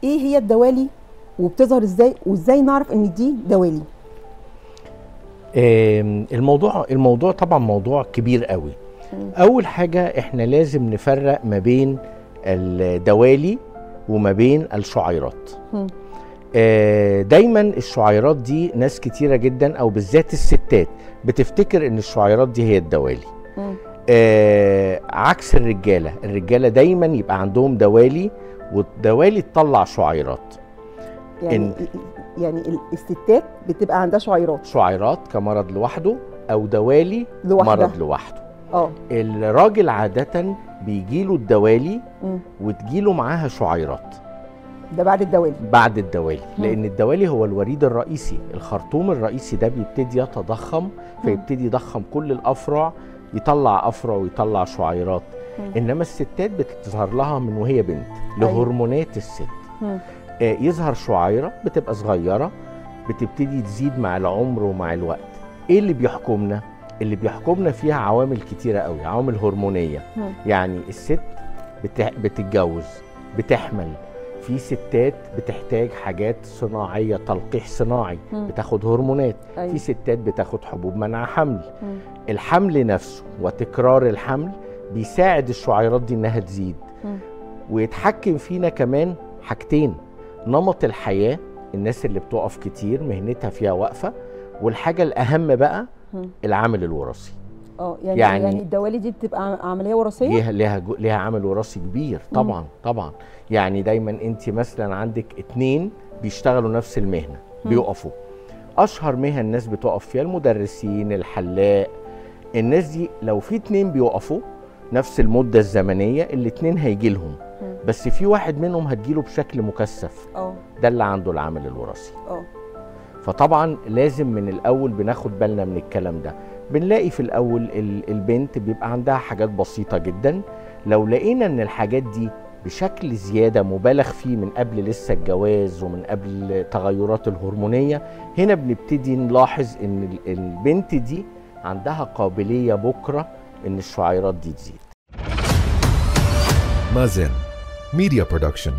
ايه هي الدوالي وبتظهر ازاي، وازاي نعرف ان دي دوالي؟ الموضوع طبعا موضوع كبير قوي. اول حاجة احنا لازم نفرق ما بين الدوالي وما بين الشعيرات. دايما الشعيرات دي ناس كتيرة جدا او بالذات الستات بتفتكر ان الشعيرات دي هي الدوالي. عكس الرجالة دايما يبقى عندهم دوالي، والدوالي تطلع شعيرات. يعني الستات بتبقى عندها شعيرات كمرض لوحده او دوالي لوحدها. مرض لوحده. اه الراجل عادة بيجيله الدوالي وتجيله معاها شعيرات. ده بعد الدوالي. لان الدوالي هو الوريد الرئيسي، الخرطوم الرئيسي ده بيبتدي يتضخم، فيبتدي يضخم كل الافرع، يطلع افرع ويطلع شعيرات. انما الستات بتظهر لها من وهي بنت لهرمونات الست. يظهر شعيرة بتبقى صغيرة، بتبتدي تزيد مع العمر ومع الوقت. ايه اللي بيحكمنا؟ اللي بيحكمنا فيها عوامل كتيرة قوي، عوامل هرمونية. يعني الست بتتجوز، بتحمل، في ستات بتحتاج حاجات صناعية، تلقيح صناعي، بتاخد هرمونات. في ستات بتاخد حبوب منع حمل. الحمل نفسه وتكرار الحمل بيساعد الشعيرات دي انها تزيد. ويتحكم فينا كمان حاجتين: نمط الحياة، الناس اللي بتقف كتير مهنتها فيها وقفة، والحاجة الأهم بقى العامل الوراثي. يعني الدوالي دي بتبقى عملية وراثية؟ ليها عامل وراثي كبير طبعا. طبعا يعني دايما انت مثلا عندك 2 بيشتغلوا نفس المهنة بيقفوا. اشهر مهن الناس بتقف فيها المدرسين، الحلاق. الناس دي لو في 2 بيقفوا نفس المدة الزمنية، ال2 هيجي لهم، بس في واحد منهم هتجيله بشكل مكثف. ده اللي عنده العامل الوراثي. فطبعا لازم من الاول بناخد بالنا من الكلام ده. بنلاقي في الاول البنت بيبقى عندها حاجات بسيطة جدا. لو لقينا ان الحاجات دي بشكل زيادة مبالغ فيه من قبل لسه الجواز ومن قبل التغيرات الهرمونية، هنا بنبتدي نلاحظ ان البنت دي عندها قابلية بكرة ان الشعيرات دي تزيد. مازن ميديا برودكشن.